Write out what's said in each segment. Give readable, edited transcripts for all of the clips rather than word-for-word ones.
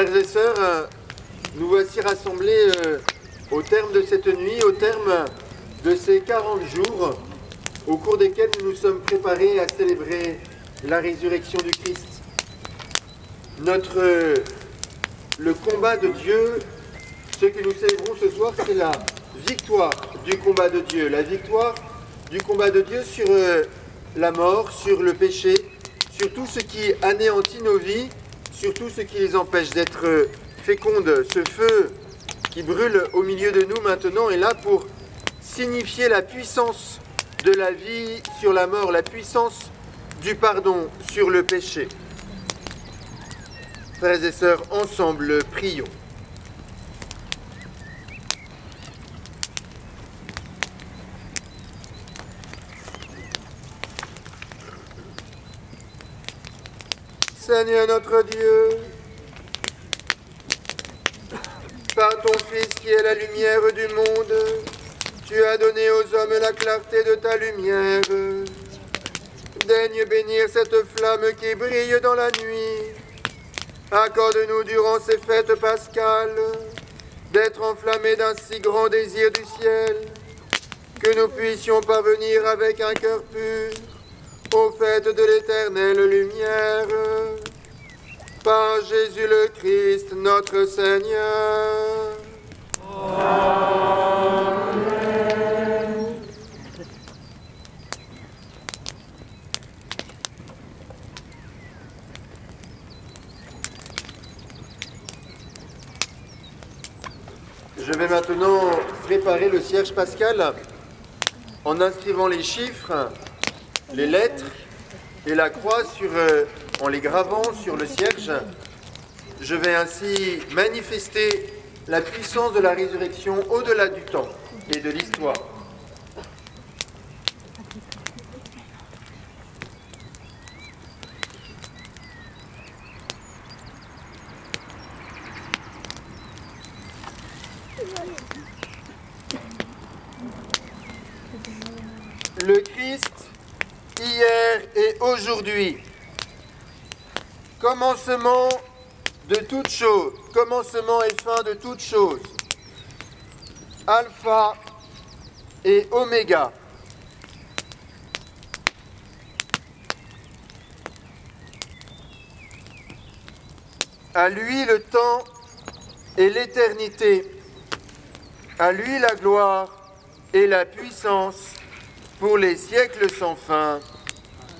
Frères et sœurs, nous voici rassemblés au terme de cette nuit, au terme de ces 40 jours au cours desquels nous nous sommes préparés à célébrer la résurrection du Christ. Le combat de Dieu, ce que nous célébrons ce soir, c'est la victoire du combat de Dieu. La victoire du combat de Dieu sur la mort, sur le péché, sur tout ce qui anéantit nos vies, sur tout ce qui les empêche d'être fécondes. Ce feu qui brûle au milieu de nous maintenant est là pour signifier la puissance de la vie sur la mort, la puissance du pardon sur le péché. Frères et sœurs, ensemble, prions. Seigneur notre Dieu, par ton Fils qui est la lumière du monde, tu as donné aux hommes la clarté de ta lumière. Daigne bénir cette flamme qui brille dans la nuit. Accorde-nous durant ces fêtes pascales d'être enflammés d'un si grand désir du ciel, que nous puissions parvenir avec un cœur pur aux fêtes de l'éternelle lumière. Par Jésus le Christ, notre Seigneur. Amen. Je vais maintenant préparer le cierge pascal en inscrivant les chiffres, les lettres et la croix en les gravant sur le cierge. Je vais ainsi manifester la puissance de la résurrection au-delà du temps et de l'histoire. Le Christ, hier et aujourd'hui, commencement de toute chose, commencement et fin de toute chose, alpha et oméga. À lui le temps et l'éternité, à lui la gloire et la puissance pour les siècles sans fin.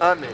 Amen.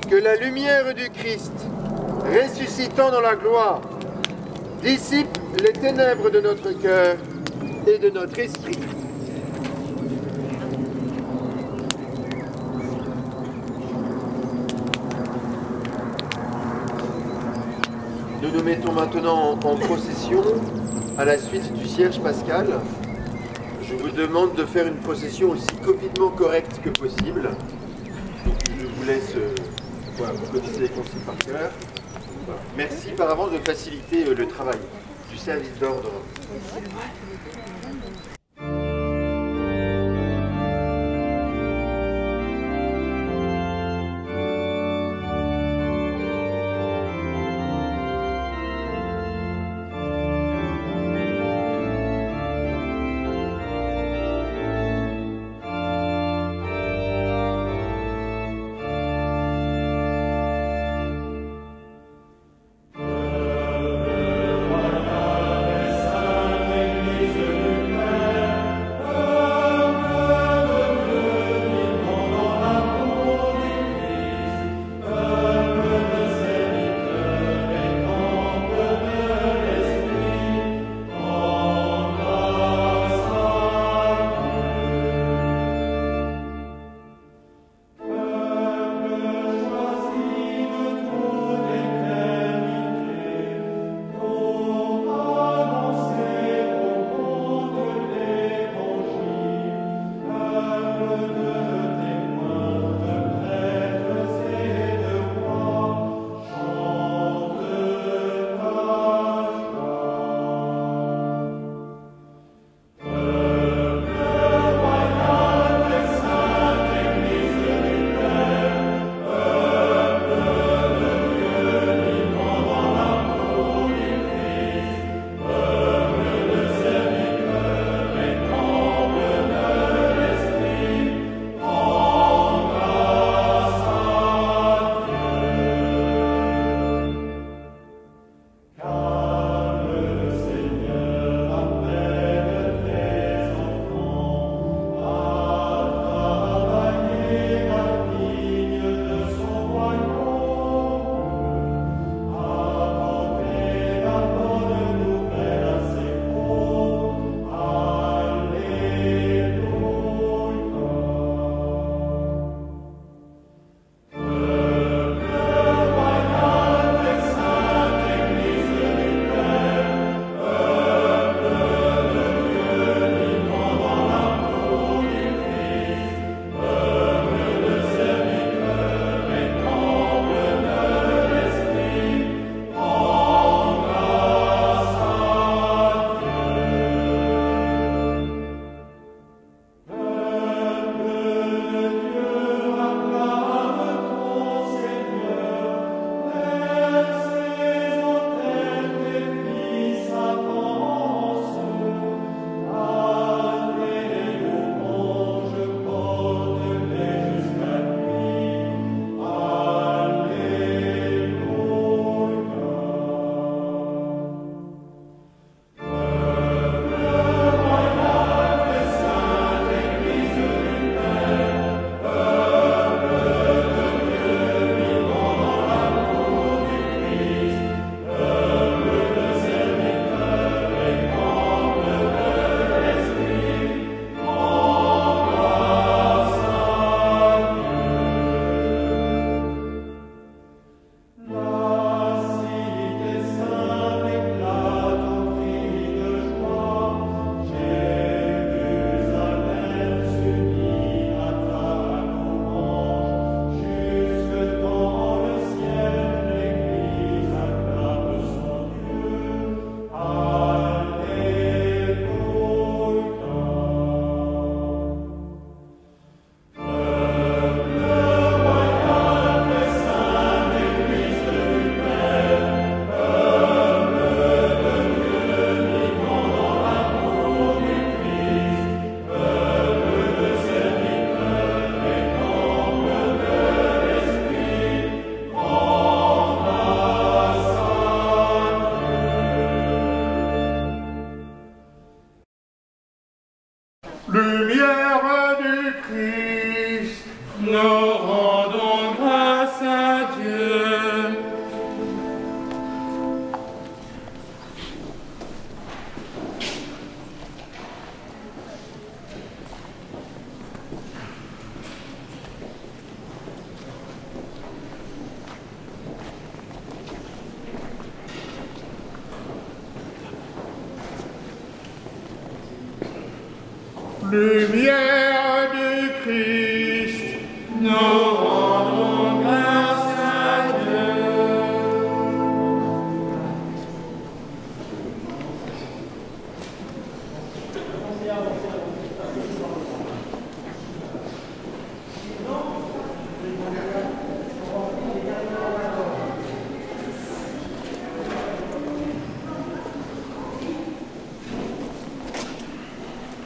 Que la lumière du Christ, ressuscitant dans la gloire, dissipe les ténèbres de notre cœur et de notre esprit. Nous nous mettons maintenant en procession à la suite du cierge pascal. Je vous demande de faire une procession aussi covidement correcte que possible. Donc je vous laisse... Voilà, vous connaissez les consignes par cœur. Voilà. Merci par avance de faciliter le travail du service d'ordre. Église Lumière du Christ, nous rendons grâce à Dieu. Lumière du Christ, nous rendons grâce à Dieu.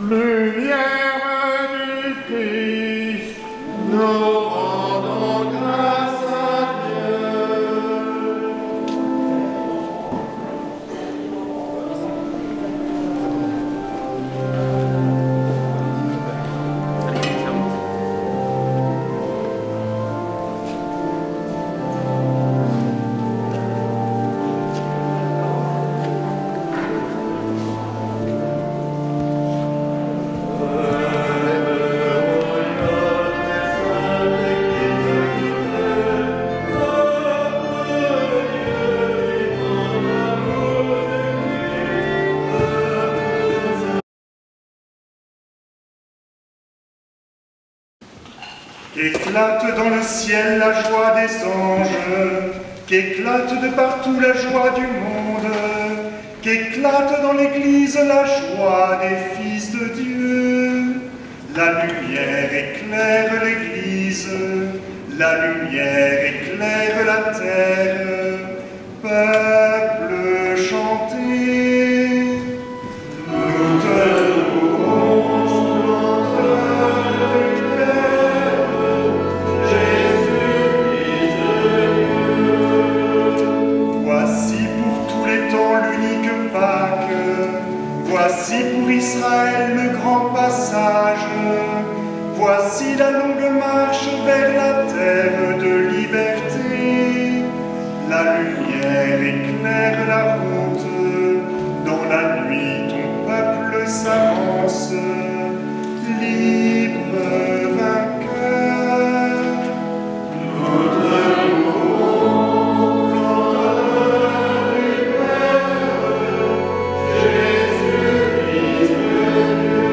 Lumière du Christ, nous rendons grâce à Dieu. Qu'éclate dans le ciel la joie des anges, qu'éclate de partout la joie du monde, qu'éclate dans l'Église la joie des fils de Dieu. La lumière éclaire l'Église, la lumière éclaire la terre. Peuple, chantez, nous te louons, voici pour Israël le grand passage, voici la longue marche vers la terre de liberté. La lumière éclaire la route, dans la nuit ton peuple s'avance, libre, vainqueur. Nous te louons, l'honneur du Père, Jésus-Christ Dieu.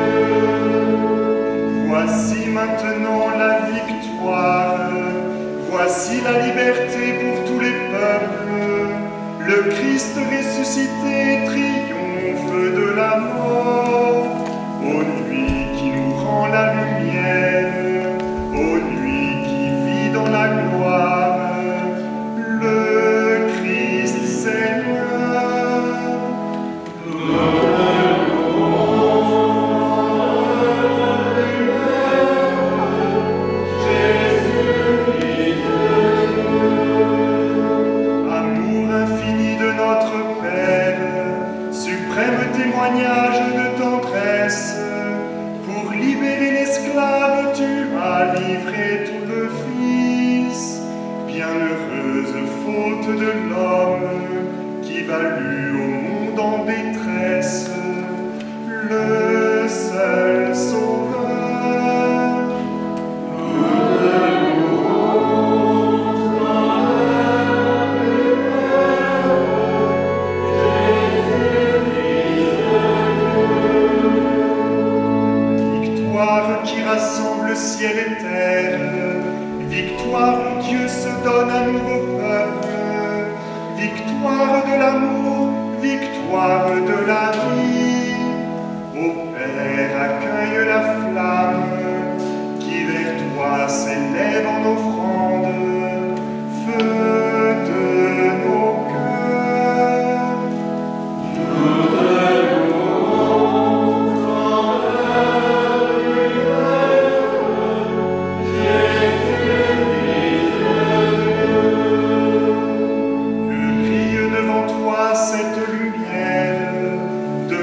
Voici maintenant la victoire, voici la liberté pour tous les peuples. Le Christ ressuscité triomphe de la mort. Ô nuit qui nous rend la lumière, ô nuit qui vit dans la gloire, le Christ Seigneur. Nous te louons, Jésus-Christ Dieu. Amour infini de notre Père, suprême témoignage de tendresse, pour libérer l'esclave, tu as livré tout le Fils. Bienheureuse faute de l'homme qui valut au monde en détresse le seul Sauveur. Nous te louons, l'honneur du Père, Jésus-Christ Dieu. Victoire qui rassemble ciel et terre, victoire où Dieu se donne un nouveau peuple, victoire de l'amour, victoire de la vie. Ô Père, accueille la flamme qui vers toi s'élève en offrande, feu de nos cœurs. Nous te louons, l'honneur du Père, Jésus-Christ Dieu. Que brille devant toi cette lumière, de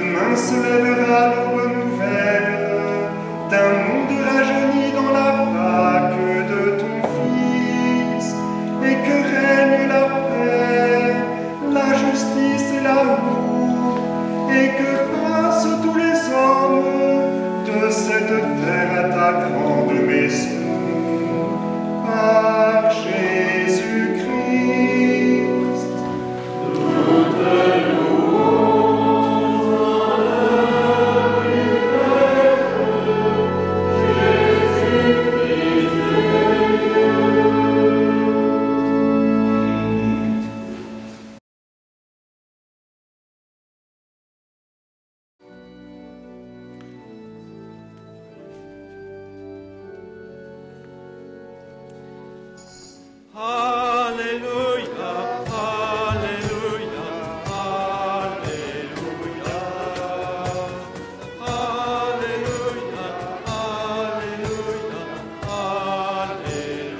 Alléluia, Alléluia, Alléluia. Alléluia, Alléluia, Alléluia.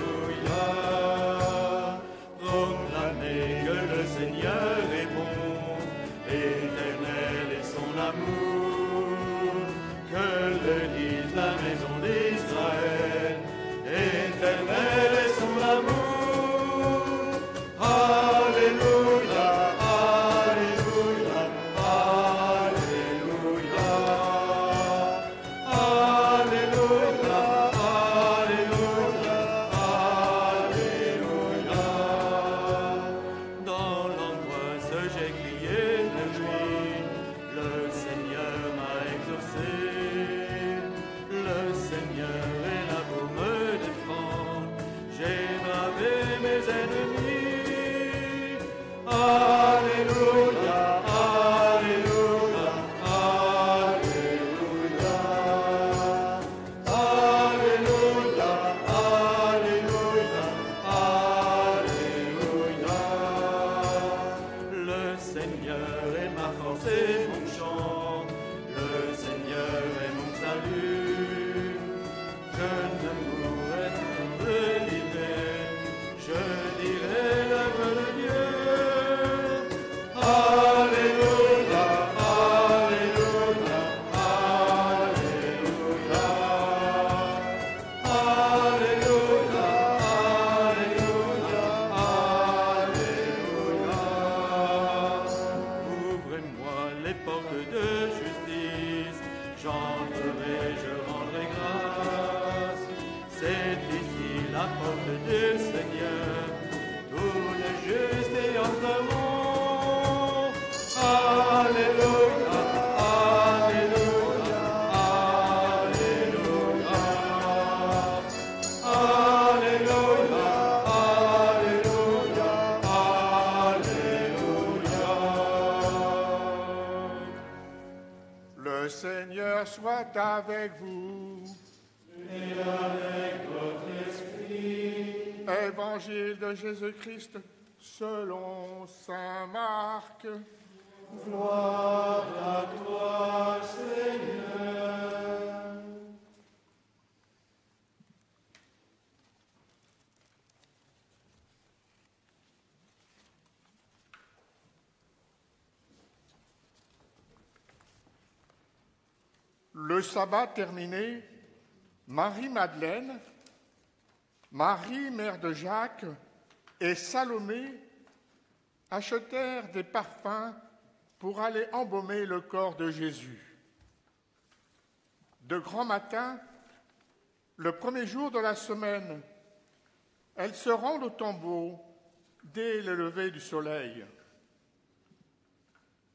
Proclamez que le Seigneur est bon, éternel est son amour. Que le dise la maison d'Israël, éternel est son amour. Alléluia, Alléluia, Alléluia. Alléluia, Alléluia, Alléluia. Dans l'angoisse j'ai crié de nuit, le Seigneur m'a exaucé. Le Seigneur est là pour me défendre, j'ai bravé mes ennemis. Alléluia, Alléluia, Alléluia. Alléluia, Alléluia, Alléluia. Le Seigneur est ma force et mon chant, le Seigneur est mon salut. Je ne mourrai de l'hiver, je dirai l'œuvre de Dieu. Alléluia, Alléluia, Alléluia. Alléluia, Alléluia, Alléluia. Ouvrez-moi les portes de justice, j'entrerai, je rendrai grâce. C'est ici la porte du Seigneur, tous les justes y entreront. Alléluia, Alléluia, Alléluia. Alléluia, Alléluia, Alléluia. Le Seigneur soit avec vous. Et avec votre esprit. Évangile de Jésus-Christ selon saint Marc. Gloire à toi, Seigneur. Le sabbat terminé, Marie-Madeleine, Marie, mère de Jacques, et Salomé achetèrent des parfums pour aller embaumer le corps de Jésus. De grand matin, le premier jour de la semaine, elles se rendent au tombeau dès le lever du soleil.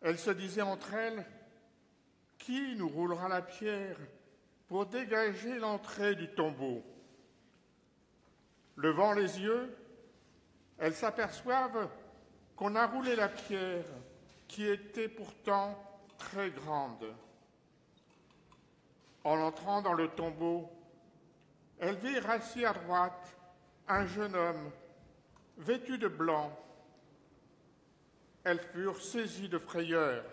Elles se disaient entre elles, « Qui nous roulera la pierre pour dégager l'entrée du tombeau ?» Levant les yeux, elles s'aperçoivent qu'on a roulé la pierre qui était pourtant très grande. En entrant dans le tombeau, elles virent assis à droite un jeune homme vêtu de blanc. Elles furent saisies de frayeur.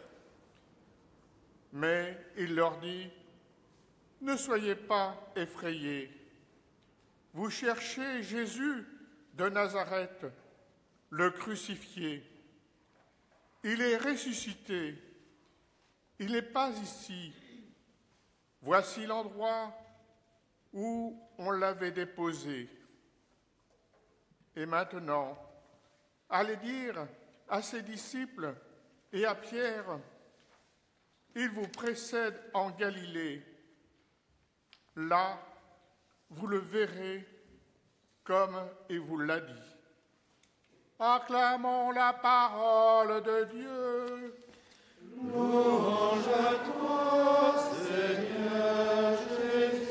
Mais il leur dit, « Ne soyez pas effrayés. Vous cherchez Jésus de Nazareth, le crucifié. Il est ressuscité. Il n'est pas ici. Voici l'endroit où on l'avait déposé. Et maintenant, allez dire à ses disciples et à Pierre, il vous précède en Galilée. Là, vous le verrez comme il vous l'a dit. Acclamons la parole de Dieu. Louange à toi, Seigneur Jésus.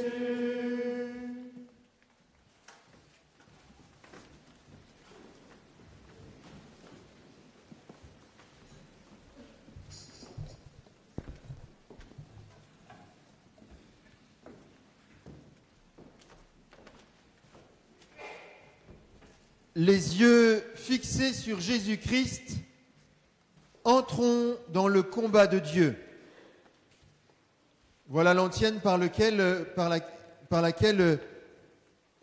Les yeux fixés sur Jésus-Christ, entrons dans le combat de Dieu. Voilà l'antienne par laquelle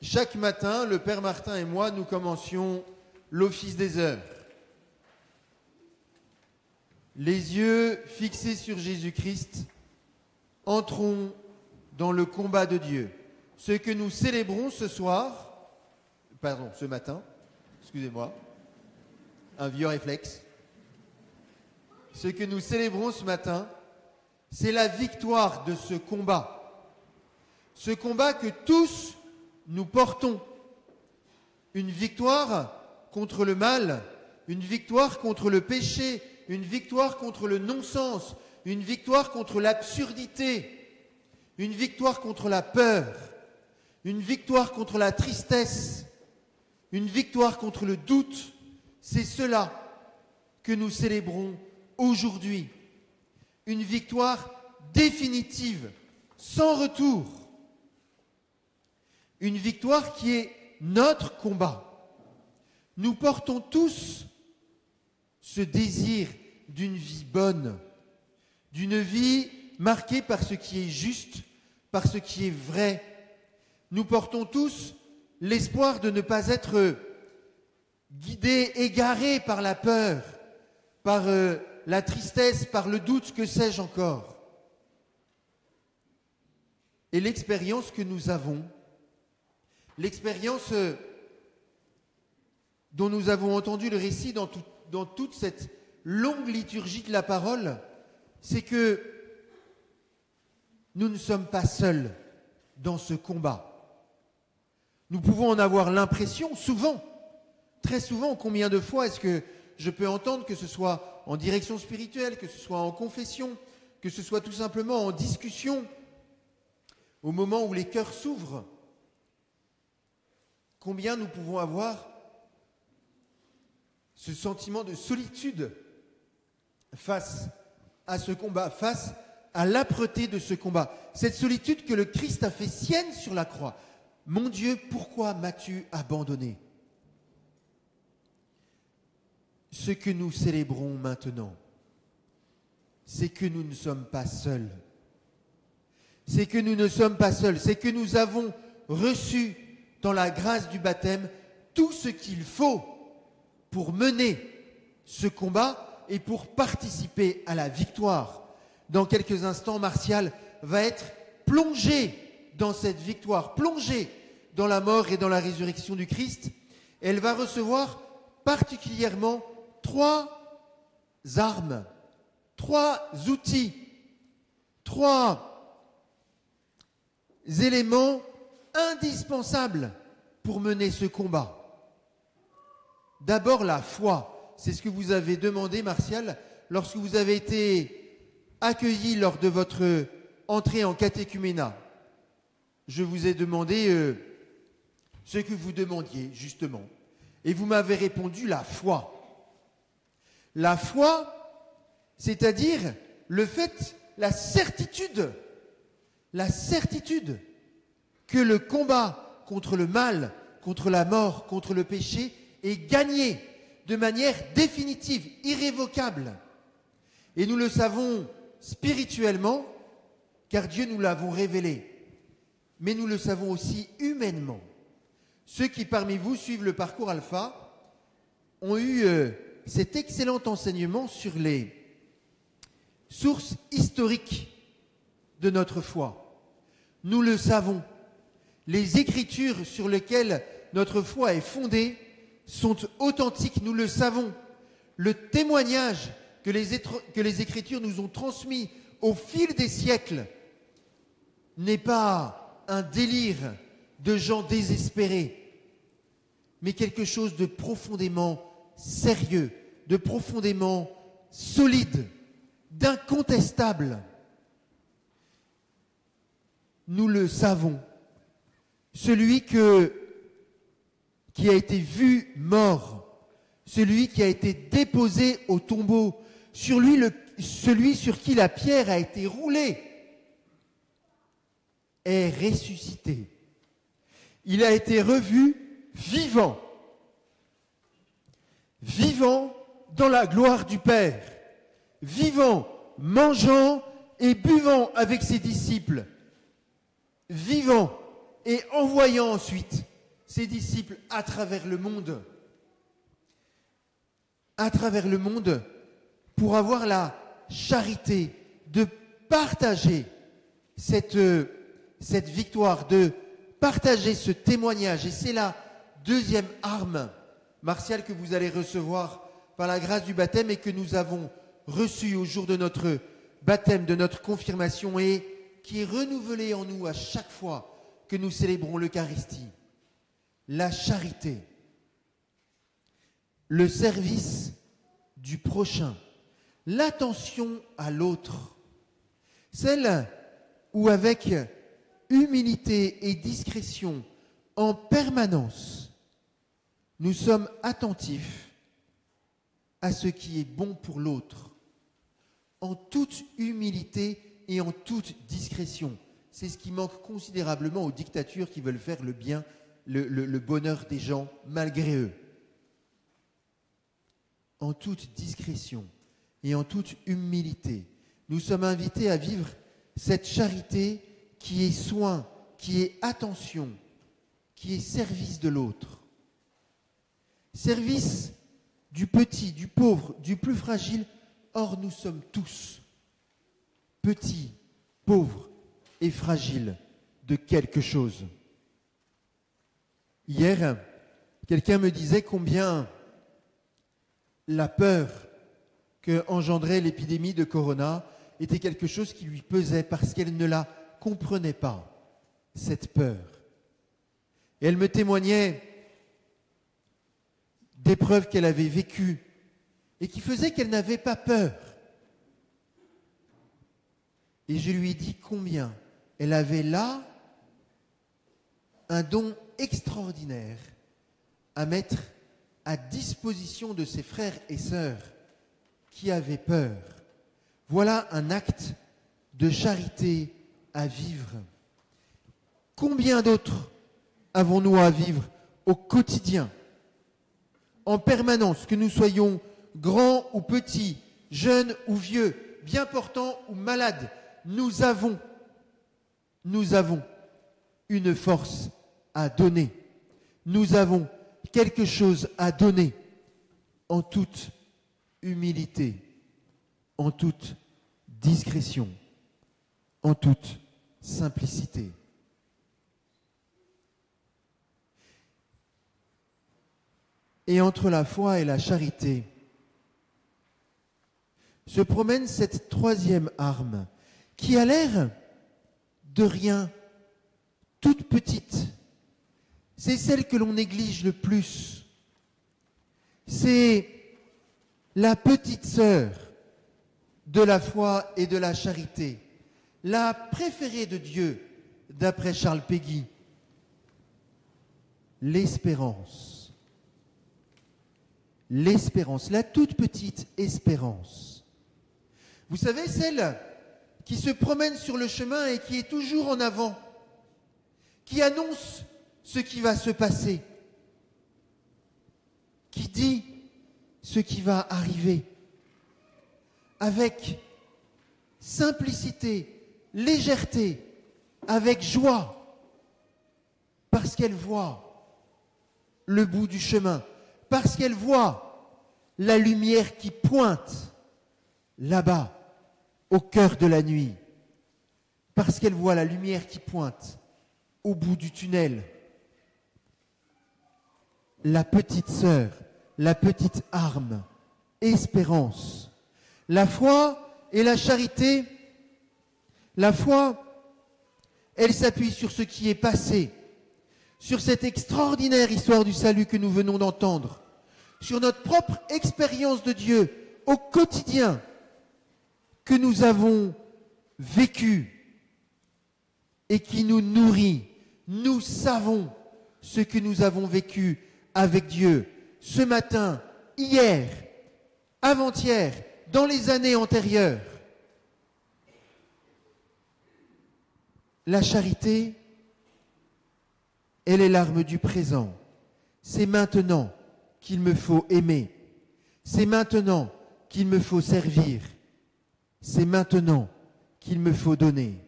chaque matin, le Père Martin et moi, nous commencions l'office des heures. Les yeux fixés sur Jésus-Christ, entrons dans le combat de Dieu. Ce que nous célébrons ce matin, excusez-moi, un vieux réflexe. Ce que nous célébrons ce matin, c'est la victoire de ce combat. Ce combat que tous nous portons. Une victoire contre le mal, une victoire contre le péché, une victoire contre le non-sens, une victoire contre l'absurdité, une victoire contre la peur, une victoire contre la tristesse, une victoire contre le doute. C'est cela que nous célébrons aujourd'hui. Une victoire définitive, sans retour. Une victoire qui est notre combat. Nous portons tous ce désir d'une vie bonne, d'une vie marquée par ce qui est juste, par ce qui est vrai. Nous portons tous l'espoir de ne pas être guidés, égarés par la peur, par la tristesse, par le doute, que sais-je encore. Et l'expérience que nous avons, l'expérience dont nous avons entendu le récit dans toute cette longue liturgie de la parole, c'est que nous ne sommes pas seuls dans ce combat. Nous pouvons en avoir l'impression, souvent, très souvent. Combien de fois est-ce que je peux entendre, que ce soit en direction spirituelle, que ce soit en confession, que ce soit tout simplement en discussion, au moment où les cœurs s'ouvrent, combien nous pouvons avoir ce sentiment de solitude face à ce combat, face à l'âpreté de ce combat. Cette solitude que le Christ a fait sienne sur la croix. Mon Dieu, pourquoi m'as-tu abandonné? Ce que nous célébrons maintenant, c'est que nous ne sommes pas seuls. C'est que nous ne sommes pas seuls. C'est que nous avons reçu dans la grâce du baptême tout ce qu'il faut pour mener ce combat et pour participer à la victoire. Dans quelques instants, Martial va être plongée dans cette victoire, plongée dans la mort et dans la résurrection du Christ. Elle va recevoir particulièrement 3 armes, 3 outils, 3 éléments indispensables pour mener ce combat. D'abord, la foi. C'est ce que vous avez demandé, Martial, lorsque vous avez été accueilli lors de votre entrée en catéchuménat. Je vous ai demandé ce que vous demandiez, justement. Et vous m'avez répondu la foi. La foi, c'est-à-dire le fait, la certitude que le combat contre le mal, contre la mort, contre le péché est gagné de manière définitive, irrévocable. Et nous le savons spirituellement, car Dieu nous l'avons révélé. Mais nous le savons aussi humainement. Ceux qui parmi vous suivent le parcours Alpha ont eu cet excellent enseignement sur les sources historiques de notre foi. Nous le savons. Les écritures sur lesquelles notre foi est fondée sont authentiques, nous le savons. Le témoignage que les Écritures nous ont transmis au fil des siècles n'est pas un délire de gens désespérés, mais quelque chose de profondément sérieux, de profondément solide, d'incontestable. Nous le savons. Celui qui a été vu mort, celui qui a été déposé au tombeau, celui sur qui la pierre a été roulée, est ressuscité. Il a été revu vivant. vivant dans la gloire du Père, vivant, mangeant et buvant avec ses disciples, vivant et envoyant ensuite ses disciples à travers le monde pour avoir la charité de partager cette victoire, de partager ce témoignage. Et c'est la deuxième arme martiale que vous allez recevoir par la grâce du baptême et que nous avons reçue au jour de notre baptême, de notre confirmation, et qui est renouvelée en nous à chaque fois que nous célébrons l'Eucharistie. La charité, le service du prochain, l'attention à l'autre, celle où avec humilité et discrétion, en permanence, nous sommes attentifs à ce qui est bon pour l'autre, en toute humilité et en toute discrétion. C'est ce qui manque considérablement aux dictatures qui veulent faire le bien, le bonheur des gens malgré eux. En toute discrétion et en toute humilité, nous sommes invités à vivre cette charité qui est soin, qui est attention, qui est service de l'autre. Service du petit, du pauvre, du plus fragile. Or, nous sommes tous petits, pauvres et fragiles de quelque chose. Hier, quelqu'un me disait combien la peur que engendrait l'épidémie de Corona était quelque chose qui lui pesait parce qu'elle ne la comprenait pas, cette peur. Et elle me témoignait d'épreuves qu'elle avait vécues et qui faisaient qu'elle n'avait pas peur. Et je lui ai dit combien elle avait là un don extraordinaire à mettre à disposition de ses frères et sœurs qui avaient peur. Voilà un acte de charité à vivre. Combien d'autres avons-nous à vivre au quotidien, en permanence, que nous soyons grands ou petits, jeunes ou vieux, bien portants ou malades, nous avons une force à donner. Nous avons quelque chose à donner en toute humilité, en toute discrétion, en toute simplicité. Et entre la foi et la charité se promène cette troisième arme qui a l'air de rien, toute petite. C'est celle que l'on néglige le plus. C'est la petite sœur de la foi et de la charité, la préférée de Dieu, d'après Charles Péguy, l'espérance. L'espérance, la toute petite espérance. Vous savez, celle qui se promène sur le chemin et qui est toujours en avant, qui annonce ce qui va se passer, qui dit ce qui va arriver, avec simplicité, légèreté, avec joie, parce qu'elle voit le bout du chemin, parce qu'elle voit la lumière qui pointe là-bas, au cœur de la nuit, parce qu'elle voit la lumière qui pointe au bout du tunnel. La petite sœur, la petite arme, espérance. La foi et la charité, la foi, elle s'appuie sur ce qui est passé, sur cette extraordinaire histoire du salut que nous venons d'entendre, sur notre propre expérience de Dieu au quotidien que nous avons vécu et qui nous nourrit. Nous savons ce que nous avons vécu avec Dieu ce matin, hier, avant-hier, dans les années antérieures. La charité, elle est l'arme du présent. C'est maintenant qu'il me faut aimer. C'est maintenant qu'il me faut servir. C'est maintenant qu'il me faut donner.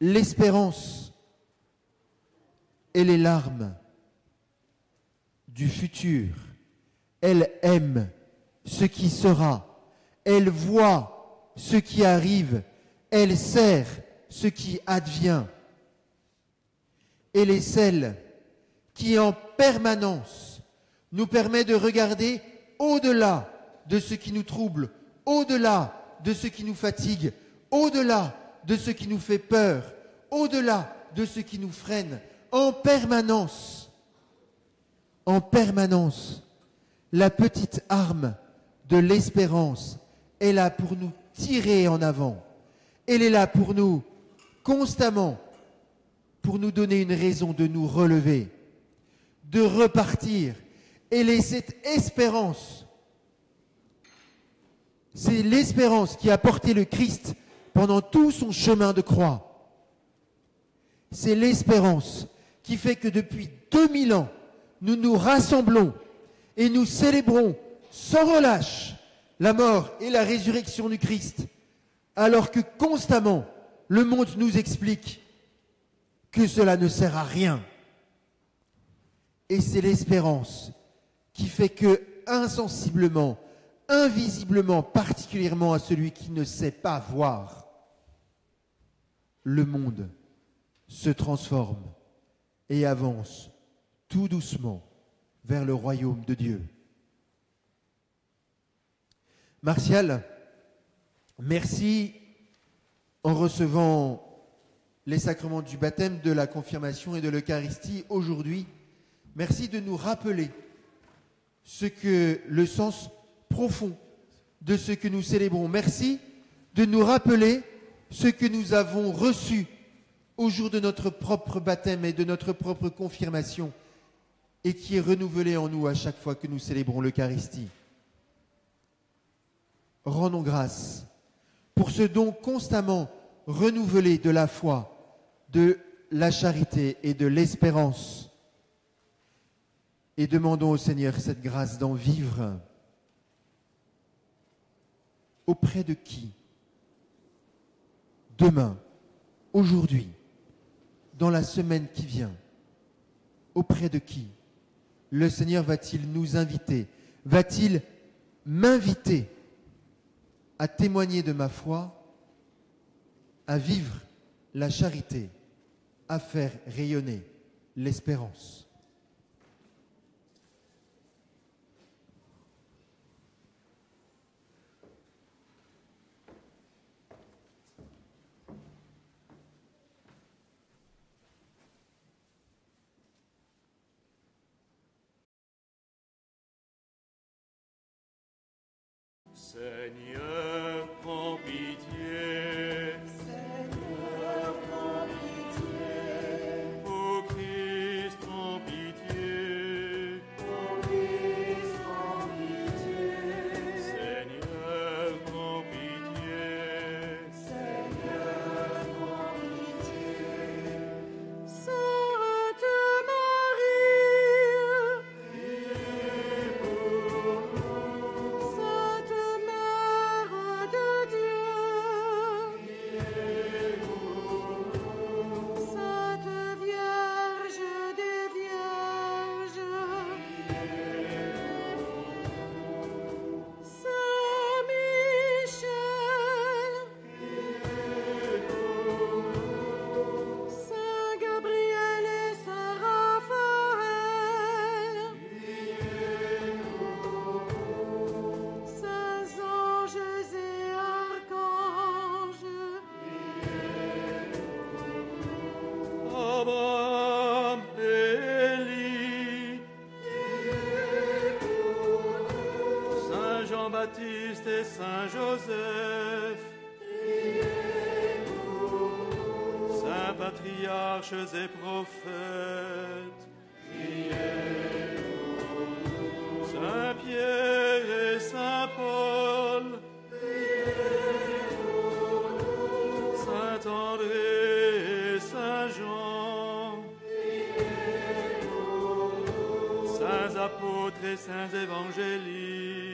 L'espérance et les larmes du futur, elle aime ce qui sera, elle voit ce qui arrive, elle sert ce qui advient. Elle est celle qui en permanence nous permet de regarder au-delà de ce qui nous trouble, au-delà de ce qui nous fatigue, au-delà de ce qui nous fait peur, au-delà de ce qui nous freine, en permanence, la petite arme de l'espérance est là pour nous tirer en avant. Elle est là pour nous, constamment, pour nous donner une raison de nous relever, de repartir. Elle est cette espérance. C'est l'espérance qui a porté le Christ pendant tout son chemin de croix. C'est l'espérance qui fait que depuis 2000 ans, nous nous rassemblons et nous célébrons sans relâche la mort et la résurrection du Christ, alors que constamment, le monde nous explique que cela ne sert à rien. Et c'est l'espérance qui fait que, insensiblement, invisiblement, particulièrement à celui qui ne sait pas voir, le monde se transforme et avance tout doucement vers le royaume de Dieu. Martial, merci en recevant les sacrements du baptême, de la confirmation et de l'Eucharistie aujourd'hui. Merci de nous rappeler ce que le sens profond de ce que nous célébrons. Merci de nous rappeler ce que nous avons reçu au jour de notre propre baptême et de notre propre confirmation et qui est renouvelé en nous à chaque fois que nous célébrons l'Eucharistie. Rendons grâce pour ce don constamment renouvelé de la foi, de la charité et de l'espérance. Et demandons au Seigneur cette grâce d'en vivre. Auprès de qui? Demain, aujourd'hui, dans la semaine qui vient, auprès de qui le Seigneur va-t-il nous inviter? Va-t-il m'inviter à témoigner de ma foi, à vivre la charité, à faire rayonner l'espérance? Seigneur, prends pitié. Seigneur, prends pitié. Ô Christ, prends pitié. Ô Christ, prends pitié. Seigneur, prends pitié. Seigneur, prends pitié. Sainte Marie, priez pour nous. Sainte Mère de Dieu, priez pour nous. Sainte Vierge des Vierges, priez pour nous. Saint Michel, priez pour nous. Saint Gabriel et Saint Raphaël, priez pour nous. Saints anges et archanges, Abraham et Élie, Saint Jean-Baptiste et Saint Joseph, Saints patriarches et prophètes, Saint Pierre et Saint Paul, Saint André et Saint Jean, Saints apôtres et saints évangélistes,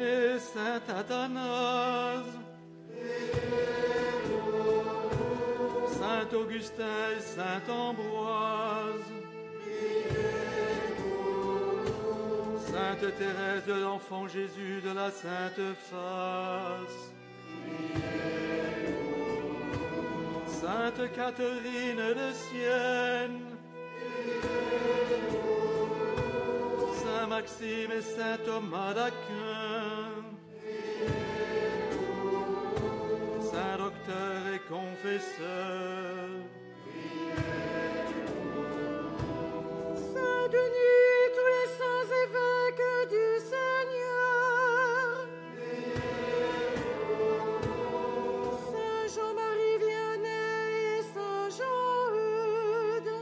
et saint Athanase, saint Augustin et saint Ambroise, sainte Thérèse de l'Enfant Jésus de la Sainte Face, sainte Catherine de Sienne, saint Maxime et saint Thomas d'Aquin, saint docteur et confesseur, Saint Denis et tous les saints évêques du Seigneur, Saint Jean-Marie Vianney et Saint Jean-Eudes,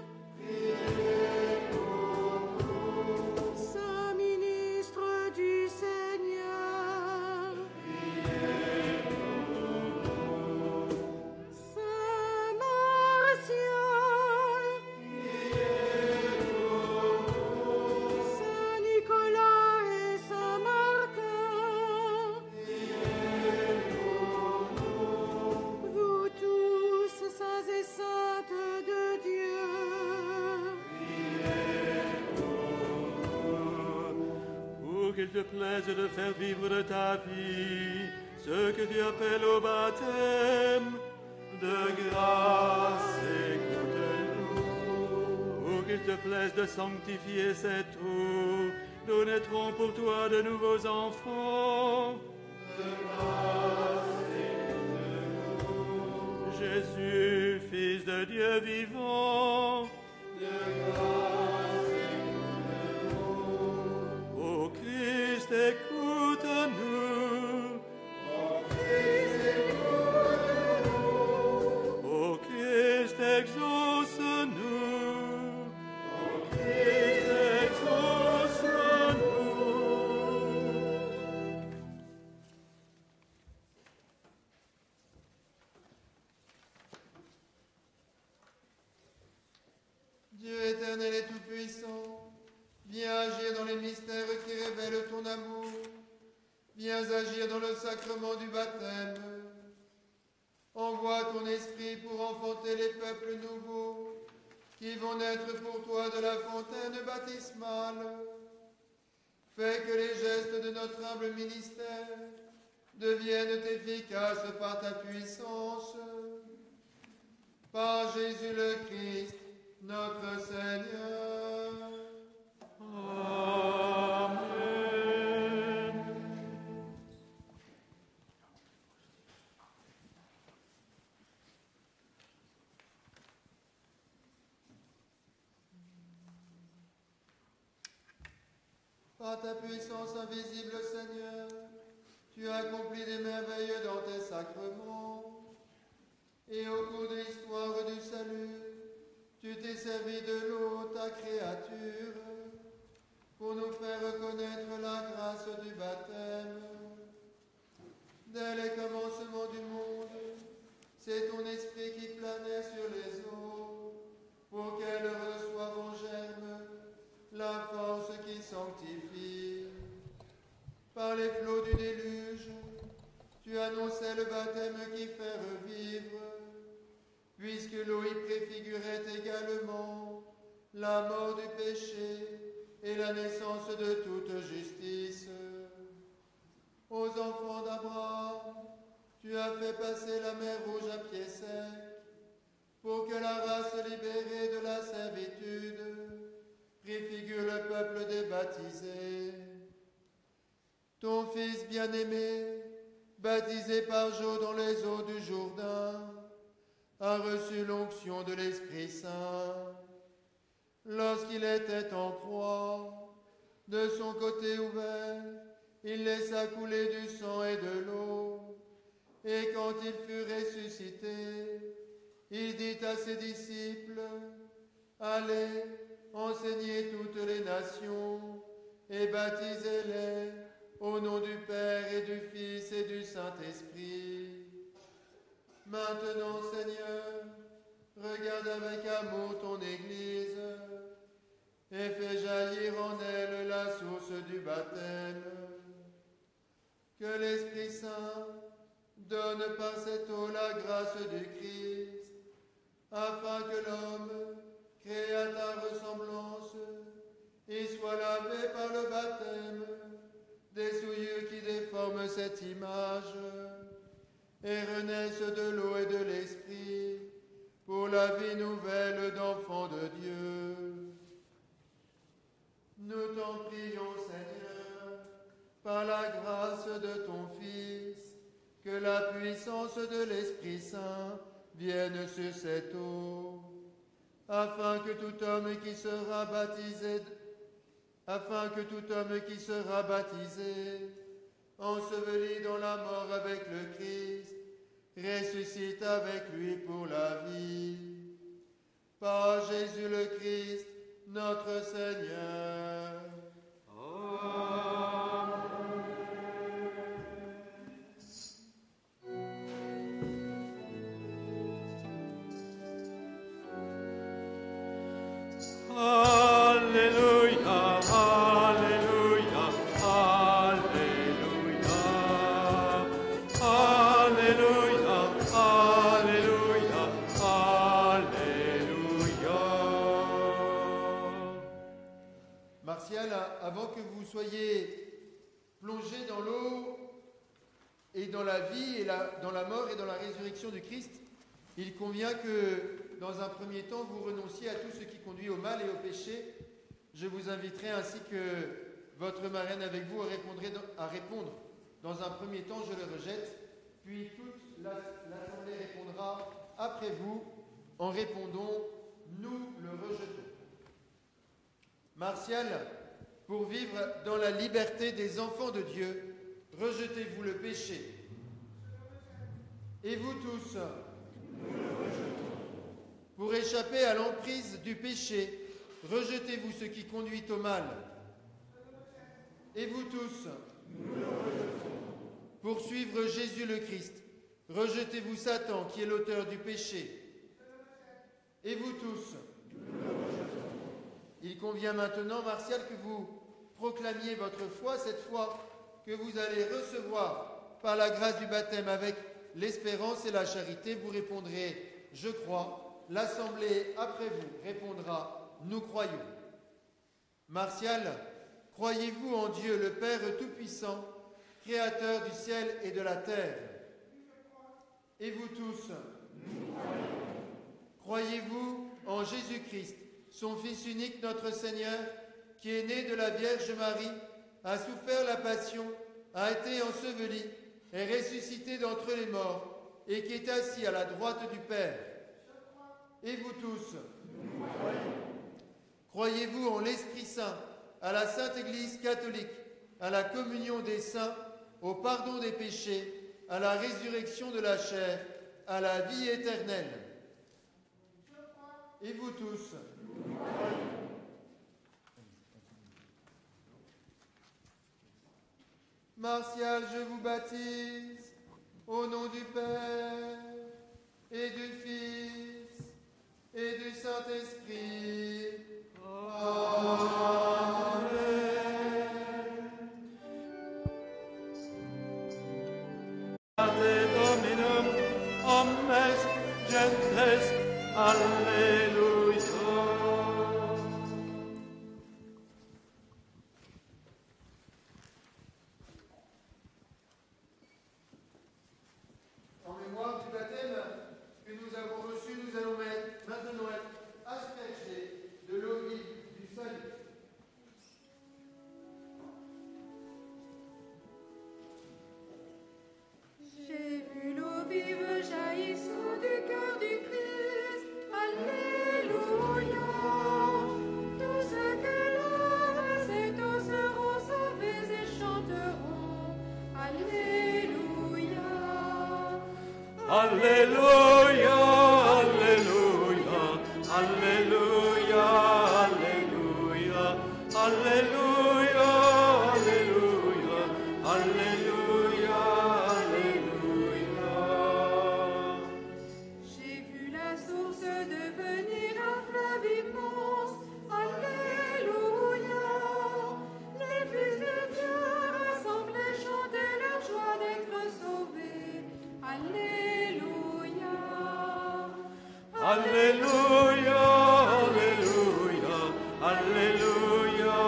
Saint ministre du Seigneur, Saint Martial, Saint Nicolas et Saint Martin, vous tous, saints et saintes de Dieu, pour qu'il te plaise de faire vivre de ta vie ce que tu appelles au baptême de grâce, écoute-nous. Pour qu'il te plaise de sanctifier cette eau, nous naîtrons pour toi de nouveaux enfants. De grâce, écoute-nous. Jésus, Fils de Dieu vivant, de grâce, écoute-nous. Ô Christ, écoute-nous. Ô Christ, écoute-nous. Ô Christ, exauce-nous. Ô Christ, exauce-nous. Dieu éternel et tout-puissant, viens agir dans les mystères qui révèlent ton amour. Viens agir dans le sacrement du baptême. Envoie ton esprit pour enfanter les peuples nouveaux qui vont naître pour toi de la fontaine baptismale. Fais que les gestes de notre humble ministère deviennent efficaces par ta puissance. Par Jésus le Christ, notre Seigneur. Amen. Par ta puissance invisible, Seigneur, tu as accompli des merveilles dans tes sacrements. Et au cours de l'histoire du salut, tu t'es servi de l'eau, ta créature, pour nous faire reconnaître la grâce du baptême. Dès les commencements du monde, c'est ton esprit qui planait sur les eaux, pour qu'elles reçoivent en germe la force qui sanctifie. Par les flots du déluge, tu annonçais le baptême qui fait revivre, puisque l'eau y préfigurait également la mort du péché et la naissance de toute justice. Aux enfants d'Abraham, tu as fait passer la mer Rouge à pied sec, pour que la race libérée de la servitude préfigure le peuple des baptisés. Ton Fils bien-aimé, baptisé par Jean dans les eaux du Jourdain, a reçu l'onction de l'Esprit Saint. Lorsqu'il était en croix, de son côté ouvert, il laissa couler du sang et de l'eau. Et quand il fut ressuscité, il dit à ses disciples, « Allez, enseignez toutes les nations et baptisez-les au nom du Père et du Fils et du Saint-Esprit. Maintenant, Seigneur, regarde avec amour ton Église et fais jaillir en elle la source du baptême. Que l'Esprit Saint donne par cette eau la grâce du Christ, afin que l'homme, créé à ta ressemblance, et soit lavé par le baptême des souillures qui déforment cette image, et renaisse de l'eau et de l'Esprit pour la vie nouvelle d'enfants de Dieu. Nous t'en prions, Seigneur, par la grâce de ton Fils, que la puissance de l'Esprit Saint vienne sur cette eau, afin que tout homme qui sera baptisé, enseveli dans la mort avec le Christ, ressuscite avec lui pour la vie. Par Jésus le Christ, notre Seigneur. Alléluia, Alléluia, Alléluia, Alléluia, Alléluia, Alléluia. Martial, avant que vous soyez plongé dans l'eau et dans la vie et dans la mort et dans la résurrection du Christ, il convient que dans un premier temps vous renonciez à tout ce qui conduit au mal et au péché. Je vous inviterai ainsi que votre marraine avec vous à répondre. Dans un premier temps, je le rejette, puis toute l'Assemblée répondra après vous en répondant, nous le rejetons. Martial, pour vivre dans la liberté des enfants de Dieu, rejetez-vous le péché. Et vous tous, pour échapper à l'emprise du péché, rejetez-vous ce qui conduit au mal. Et vous tous, pour suivre Jésus le Christ, rejetez-vous Satan qui est l'auteur du péché. Et vous tous, il convient maintenant, Martial, que vous proclamiez votre foi, cette foi que vous allez recevoir par la grâce du baptême avec l'espérance et la charité. Vous répondrez, je crois. L'Assemblée, après vous, répondra, nous croyons. Martial, croyez-vous en Dieu, le Père Tout-Puissant, Créateur du ciel et de la terre? Et vous tous, croyez-vous en Jésus-Christ, son Fils unique, notre Seigneur, qui est né de la Vierge Marie, a souffert la passion, a été enseveli, est ressuscité d'entre les morts, et qui est assis à la droite du Père? Et vous tous, croyez-vous en l'Esprit Saint, à la Sainte Église catholique, à la communion des saints, au pardon des péchés, à la résurrection de la chair, à la vie éternelle? Et vous tous, Martial, je vous baptise au nom du Père et du Fils et du Saint-Esprit. Amen. Ate Dominum, omnes gentes, Alleluia. En mémoire du baptême que nous avons reçu, nous allons maintenant être aspergés de l'eau vive du salut. J'ai vu l'eau vive jaillissant du cœur du Christ. Alléluia. Tous ceux que l'homme cette eau seront sauvés et chanteront. Alléluia. Alléluia, Alléluia, Alléluia, Alléluia, Alléluia, Alléluia, Alléluia, Alléluia. J'ai vu la source devenir un fleuve immense. Alléluia. Les fils de Dieu rassemblés chantaient leur joie Alléluia, Alléluia, Alléluia,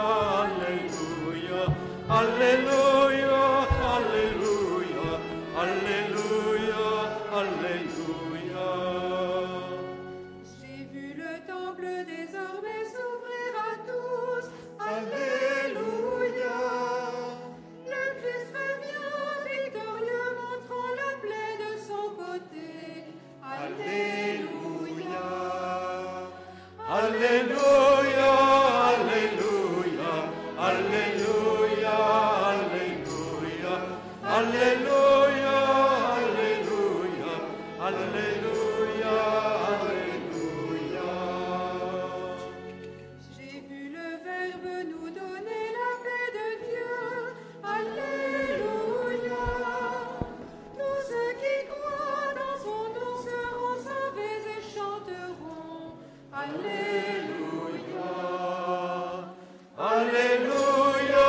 Alléluia, Alléluia, Alléluia, Alléluia, Alléluia. J'ai vu le temple désormais s'ouvrir à tous. Alléluia. Le Christ revient victorieux, montrant la plaie de son côté. Alléluia. Alléluia, Alléluia, Alléluia, Alléluia, Alléluia, Alléluia, Alléluia, Alléluia. J'ai vu le Verbe nous donner la paix de Dieu. Alléluia. Tous ceux qui croient dans son nom seront sauvés et chanteront. Alléluia. Alléluia,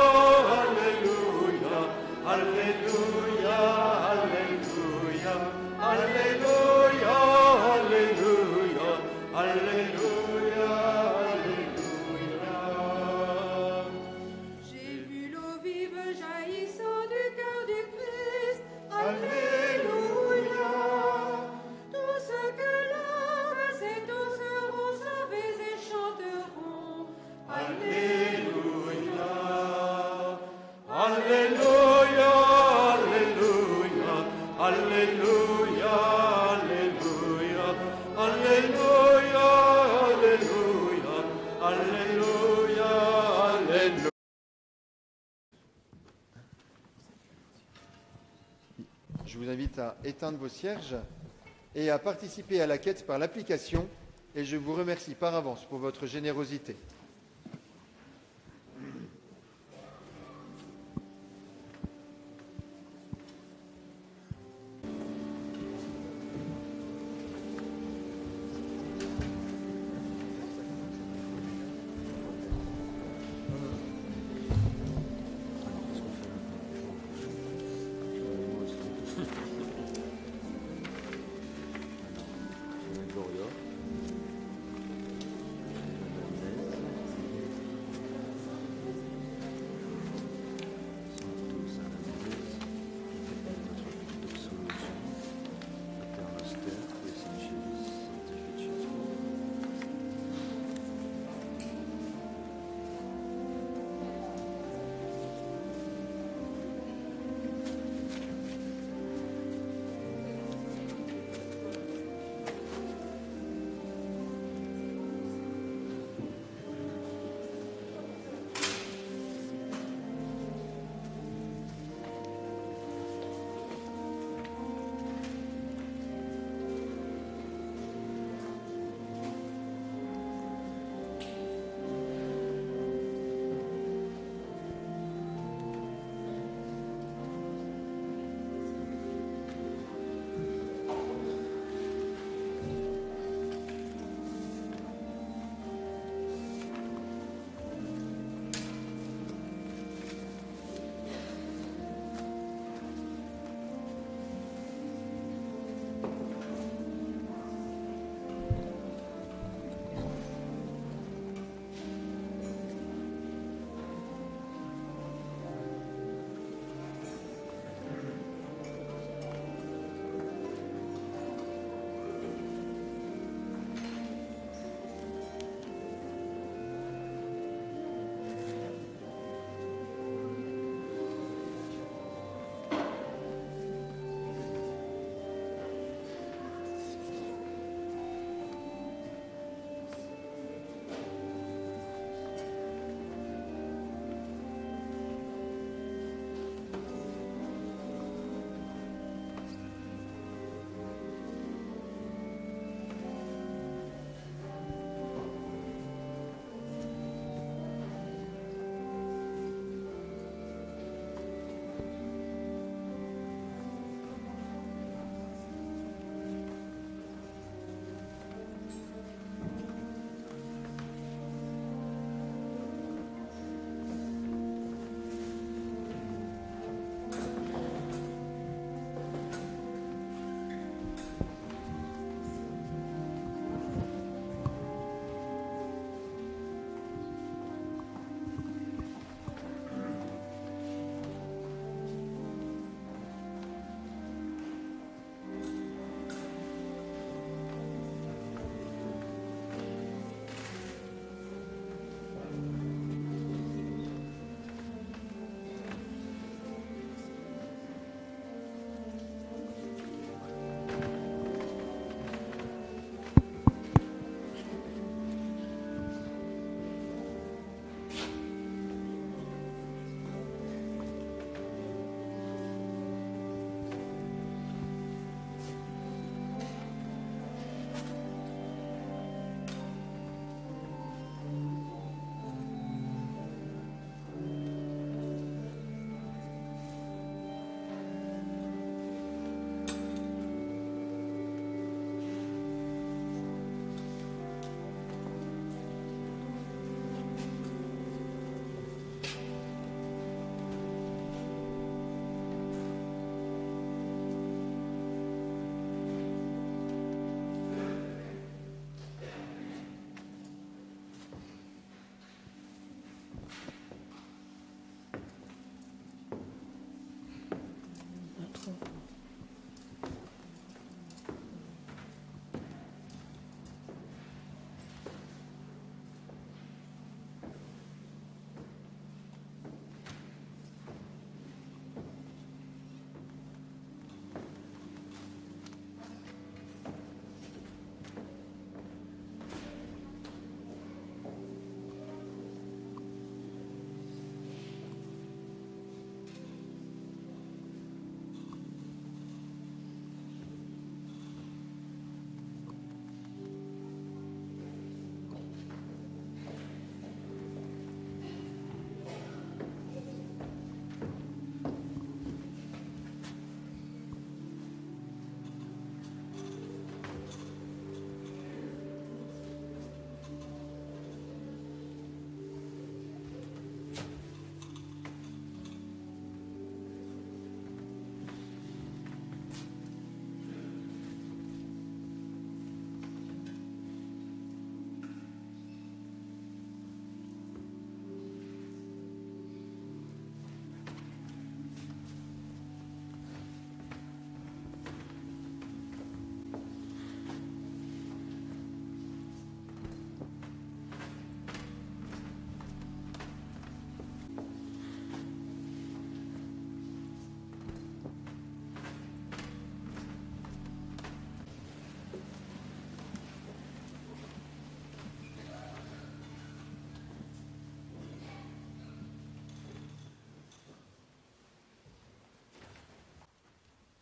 Alléluia, Alléluia, Alléluia, Alléluia, Alléluia, Alléluia, Alléluia. J'ai vu l'eau vive jaillissant du cœur du Christ. Alléluia. Tous ceux que l'homme et ses eaux seront sauvés et chanteront. Alléluia. Alléluia, Alléluia, Alléluia, Alléluia, Alléluia, Alléluia, Alléluia, Alléluia. Je vous invite à éteindre vos cierges et à participer à la quête par l'application, et je vous remercie par avance pour votre générosité. Gloria.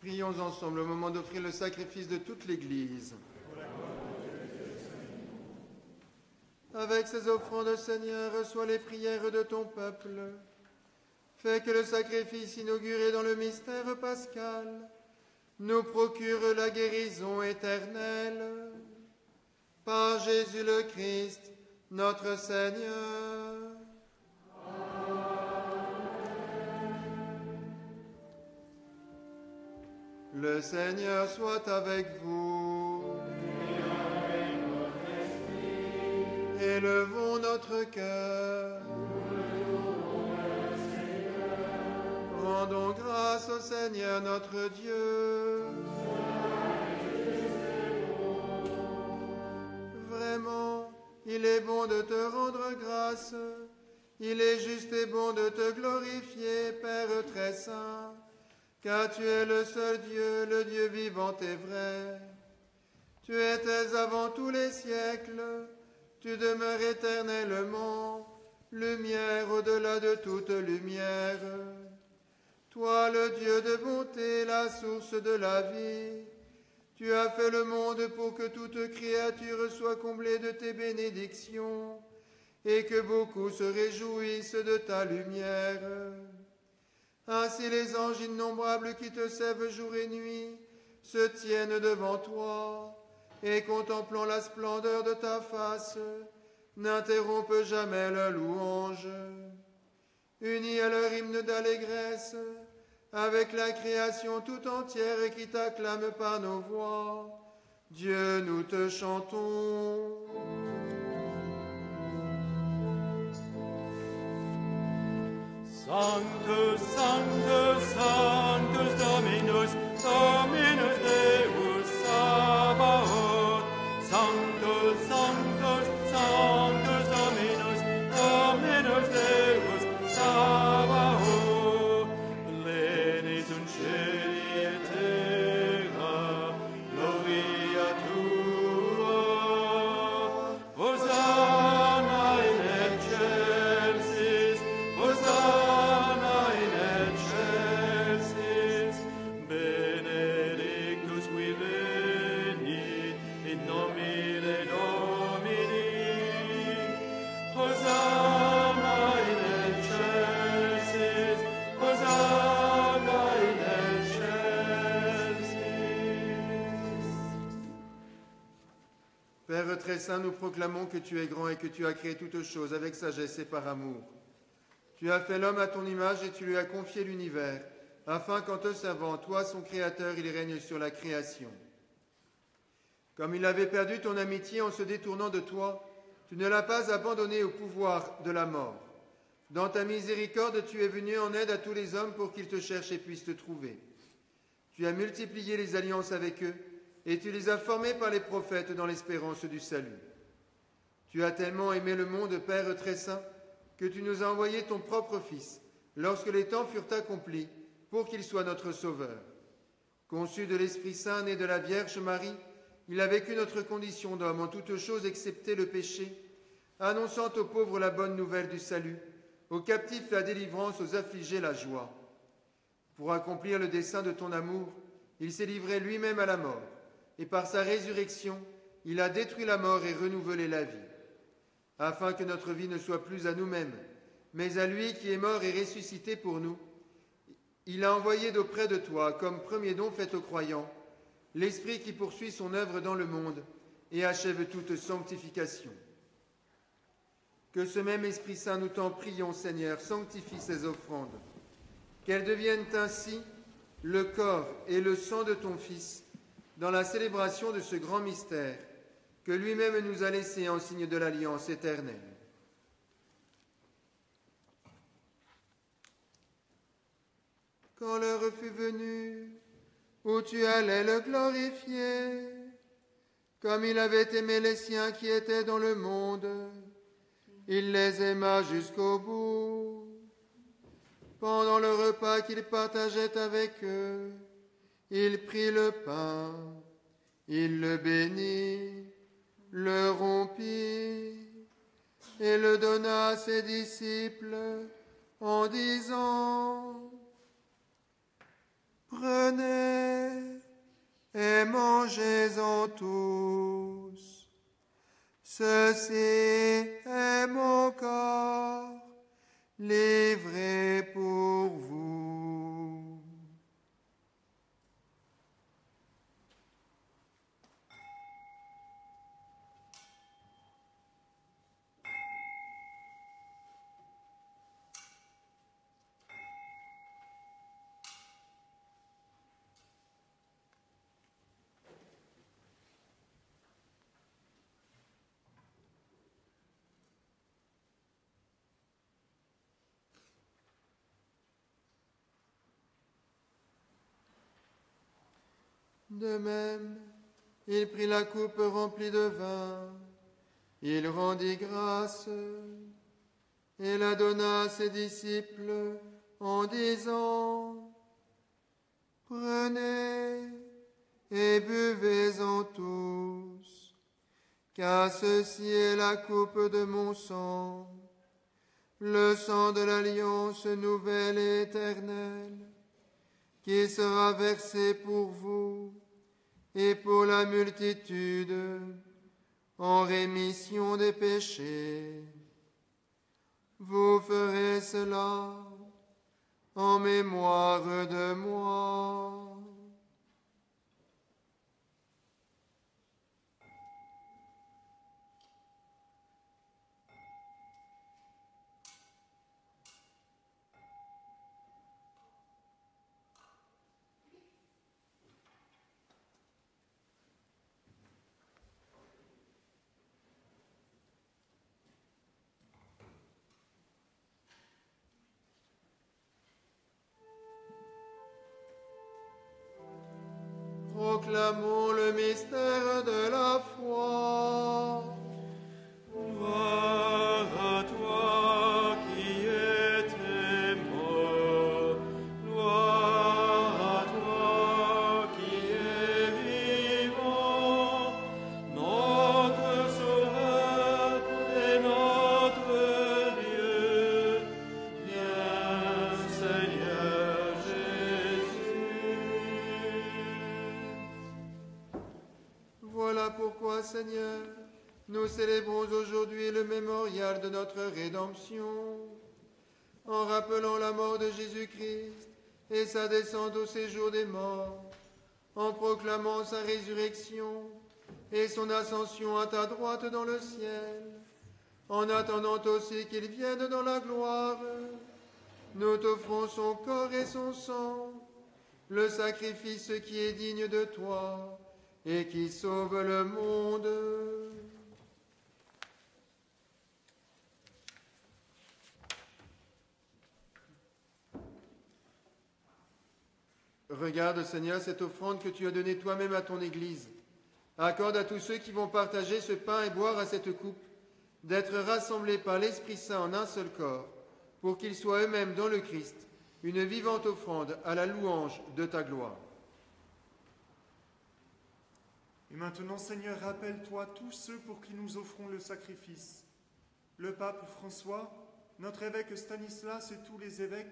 Prions ensemble au moment d'offrir le sacrifice de toute l'Église. Avec ces offrandes, Seigneur, reçois les prières de ton peuple. Fais que le sacrifice inauguré dans le mystère pascal nous procure la guérison éternelle. Par Jésus le Christ, notre Seigneur. Le Seigneur soit avec vous. Élevons notre cœur. Rendons grâce au Seigneur notre Dieu. Vraiment, il est bon de te rendre grâce. Il est juste et bon de te glorifier, Père très saint, car tu es le seul Dieu, le Dieu vivant et vrai. Tu étais avant tous les siècles. Tu demeures éternellement, lumière au-delà de toute lumière. Toi, le Dieu de bonté, la source de la vie, tu as fait le monde pour que toute créature soit comblée de tes bénédictions et que beaucoup se réjouissent de ta lumière. Ainsi les anges innombrables qui te servent jour et nuit se tiennent devant toi, et contemplant la splendeur de ta face, n'interrompent jamais leur louange. Unis à leur hymne d'allégresse, avec la création tout entière qui t'acclame par nos voix, Dieu, nous te chantons. Sanctus, Sanctus, Sanctus Dominus, Dominus Deus Sabaoth. Sanctus, Sanctus, Sanctus Dominus, Dominus Deus Sabaoth. Pleni sunt cieli et terra, gloria tua. Hosanna in excelsis, Hosanna in excelsis. Benedictus qui venit in nomine Domini. Hosanna in excelsis, Hosanna in excelsis. Père très saint, nous proclamons que tu es grand et que tu as créé toutes choses avec sagesse et par amour. Tu as fait l'homme à ton image et tu lui as confié l'univers, afin qu'en te servant, toi, son créateur, il règne sur la création. Comme il avait perdu ton amitié en se détournant de toi, tu ne l'as pas abandonné au pouvoir de la mort. Dans ta miséricorde, tu es venu en aide à tous les hommes pour qu'ils te cherchent et puissent te trouver. Tu as multiplié les alliances avec eux, et tu les as formés par les prophètes dans l'espérance du salut. Tu as tellement aimé le monde, Père très saint, que tu nous as envoyé ton propre Fils, lorsque les temps furent accomplis, pour qu'il soit notre Sauveur. Conçu de l'Esprit Saint, né de la Vierge Marie, il a vécu notre condition d'homme en toutes choses excepté le péché, annonçant aux pauvres la bonne nouvelle du salut, aux captifs la délivrance, aux affligés la joie. Pour accomplir le dessein de ton amour, il s'est livré lui-même à la mort, et par sa résurrection, il a détruit la mort et renouvelé la vie, afin que notre vie ne soit plus à nous-mêmes, mais à lui qui est mort et ressuscité pour nous. Il a envoyé d'auprès de toi, comme premier don fait aux croyants, l'Esprit qui poursuit son œuvre dans le monde et achève toute sanctification. Que ce même Esprit Saint, nous t'en prions, Seigneur, sanctifie ces offrandes, qu'elles deviennent ainsi le corps et le sang de ton Fils, dans la célébration de ce grand mystère que lui-même nous a laissé en signe de l'alliance éternelle. Quand l'heure fut venue où tu allais le glorifier, comme il avait aimé les siens qui étaient dans le monde, il les aima jusqu'au bout. Pendant le repas qu'il partageait avec eux, il prit le pain, il le bénit, le rompit et le donna à ses disciples en disant: Prenez De même, il prit la coupe remplie de vin, il rendit grâce et la donna à ses disciples en disant: Prenez et buvez-en tous, car ceci est la coupe de mon sang, le sang de l'alliance nouvelle et éternelle, qui sera versé pour vous et pour la multitude en rémission des péchés. Vous ferez cela en mémoire de moi. Proclamons le mystère de la foi. Gloire à toi qui étais mort, gloire à toi qui es vivant, notre Sauveur et notre Dieu. Viens, Seigneur Jésus. Voilà pourquoi, Seigneur, nous célébrons aujourd'hui le mémorial de notre rédemption, en rappelant la mort de Jésus-Christ et sa descente au séjour des morts, en proclamant sa résurrection et son ascension à ta droite dans le ciel, en attendant aussi qu'il vienne dans la gloire. Nous t'offrons son corps et son sang, le sacrifice qui est digne de toi et qui sauve le monde. Regarde, Seigneur, cette offrande que tu as donnée toi-même à ton Église. Accorde à tous ceux qui vont partager ce pain et boire à cette coupe d'être rassemblés par l'Esprit Saint en un seul corps, pour qu'ils soient eux-mêmes dans le Christ, une vivante offrande à la louange de ta gloire. Et maintenant, Seigneur, rappelle-toi tous ceux pour qui nous offrons le sacrifice. Le pape François, notre évêque Stanislas et tous les évêques,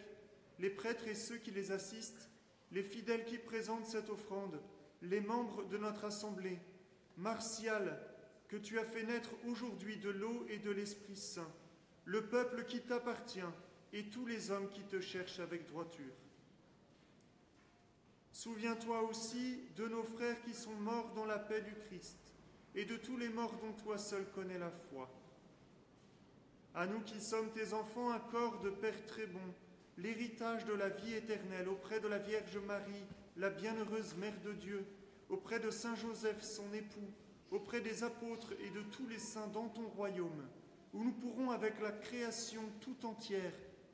les prêtres et ceux qui les assistent, les fidèles qui présentent cette offrande, les membres de notre assemblée, Martial, que tu as fait naître aujourd'hui de l'eau et de l'Esprit Saint, le peuple qui t'appartient et tous les hommes qui te cherchent avec droiture. Souviens-toi aussi de nos frères qui sont morts dans la paix du Christ et de tous les morts dont toi seul connais la foi. À nous qui sommes tes enfants, accorde, Père très bon, l'héritage de la vie éternelle auprès de la Vierge Marie, la bienheureuse Mère de Dieu, auprès de Saint Joseph, son époux, auprès des apôtres et de tous les saints dans ton royaume, où nous pourrons avec la création tout entière,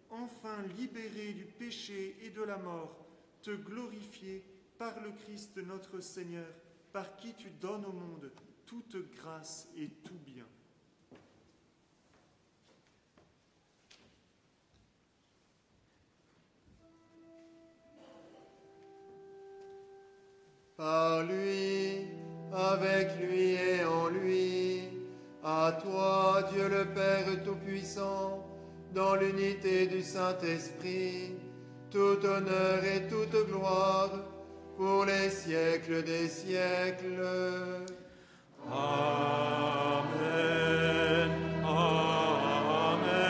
enfin libérés du péché et de la mort, te glorifier par le Christ notre Seigneur, par qui tu donnes au monde toute grâce et tout bien. Par lui, avec lui et en lui, à toi, Dieu le Père Tout-Puissant, dans l'unité du Saint-Esprit, tout honneur et toute gloire, pour les siècles des siècles. Amen, Amen,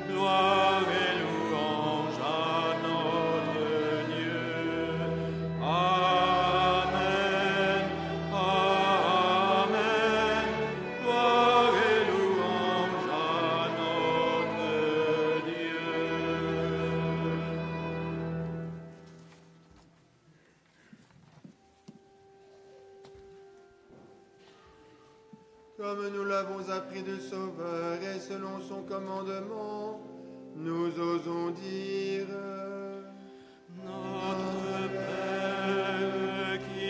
gloire et louange à notre Dieu. Amen, Amen, gloire et louange à notre Dieu. Comme nous l'avons appris du Sauveur et selon son commandement, nous osons dire: Notre Père qui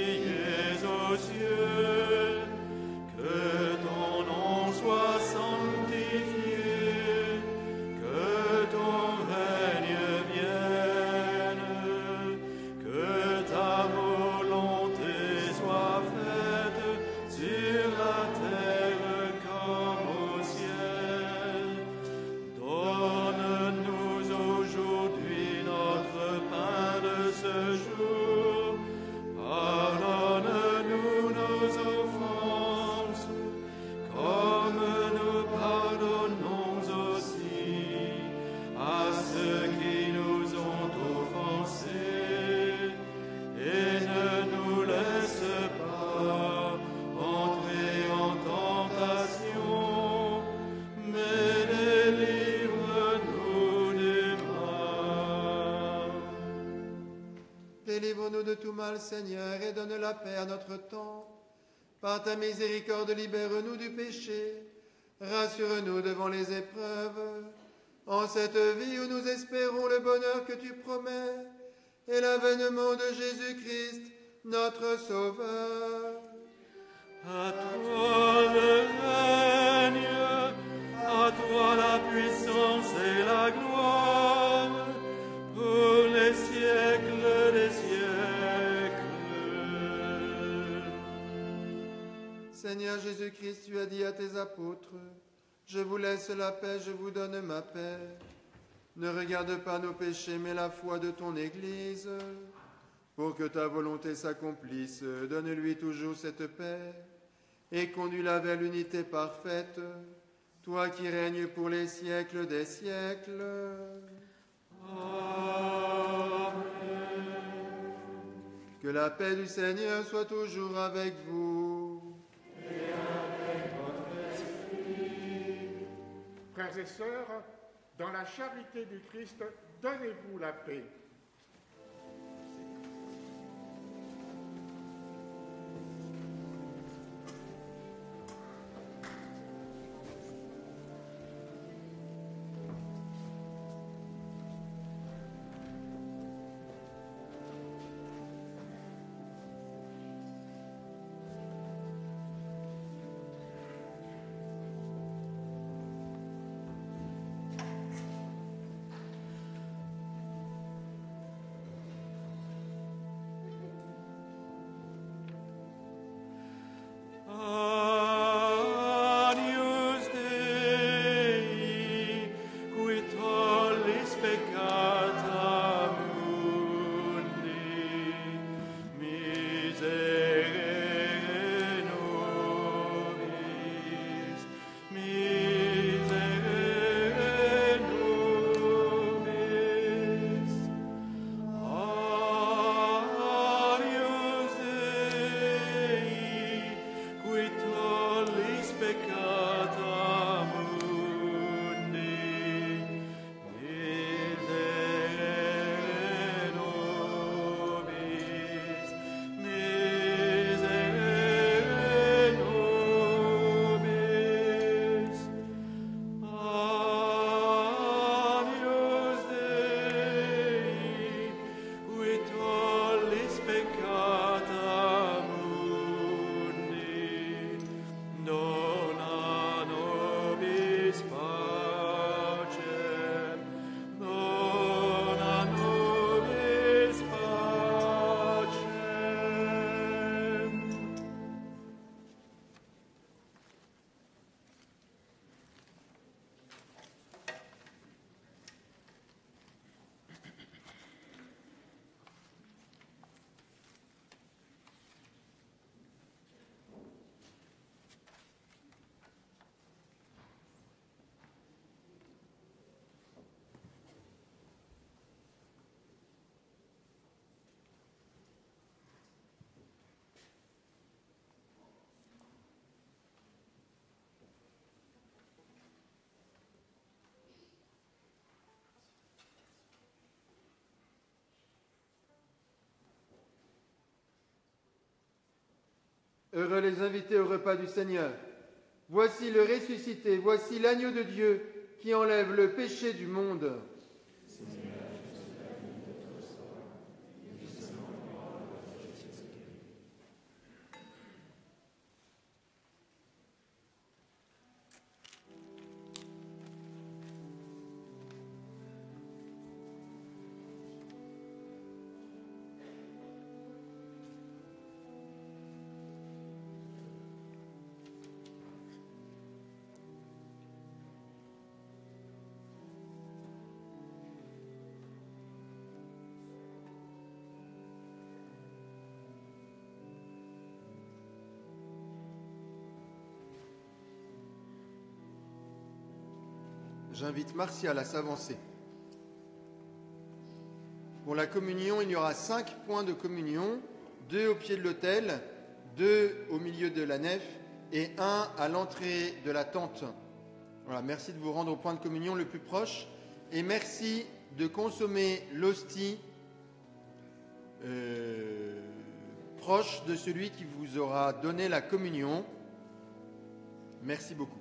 Délivre-nous de tout mal, Seigneur, et donne la paix à notre temps. Par ta miséricorde, libère-nous du péché. Rassure-nous devant les épreuves. En cette vie où nous espérons le bonheur que tu promets et l'avènement de Jésus-Christ, notre Sauveur. À toi le règne, à toi la puissance et la gloire, pour les siècles des siècles. Seigneur Jésus-Christ, tu as dit à tes apôtres, « Je vous laisse la paix, je vous donne ma paix. Ne regarde pas nos péchés, mais la foi de ton Église. Pour que ta volonté s'accomplisse, donne-lui toujours cette paix et conduis-la vers l'unité parfaite, toi qui règnes pour les siècles des siècles. » Amen. Que la paix du Seigneur soit toujours avec vous. Frères et sœurs, dans la charité du Christ, donnez-vous la paix. Agnus Dei, qui tollis peccata mundi, miserere nobis, miserere nobis. Agnus Dei, qui tollis peccata mundi, miserere nobis, miserere nobis. Agnus Dei, qui tollis peccata mundi, dona nobis pacem, dona nobis pacem. Heureux les invités au repas du Seigneur. Voici le ressuscité, voici l'agneau de Dieu qui enlève le péché du monde. J'invite Martial à s'avancer. Pour la communion, il y aura 5 points de communion, 2 au pied de l'autel, 2 au milieu de la nef et 1 à l'entrée de la tente. Voilà, merci de vous rendre au point de communion le plus proche et merci de consommer l'hostie proche de celui qui vous aura donné la communion. Merci beaucoup.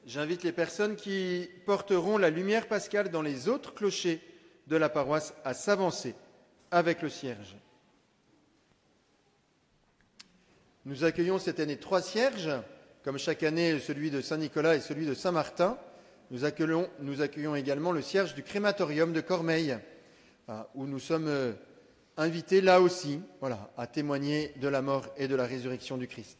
J'invite les personnes qui porteront la lumière pascale dans les autres clochers de la paroisse à s'avancer avec le cierge. Nous accueillons cette année 3 cierges, comme chaque année celui de Saint-Nicolas et celui de Saint-Martin. Nous accueillons également le cierge du crématorium de Cormeilles, où nous sommes invités là aussi à témoigner de la mort et de la résurrection du Christ.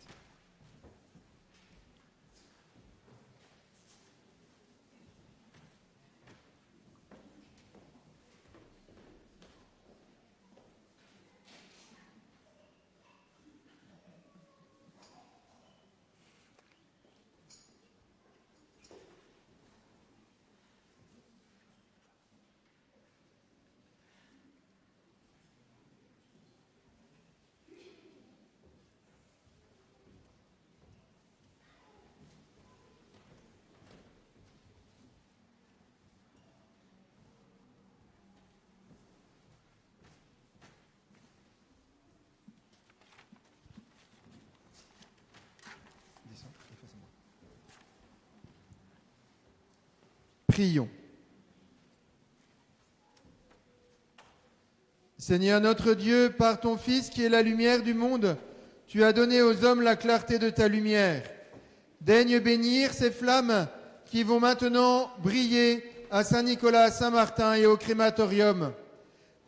Prions. Seigneur notre Dieu, par ton Fils qui est la lumière du monde, tu as donné aux hommes la clarté de ta lumière. Daigne bénir ces flammes qui vont maintenant briller à Saint-Nicolas, à Saint-Martin et au crématorium.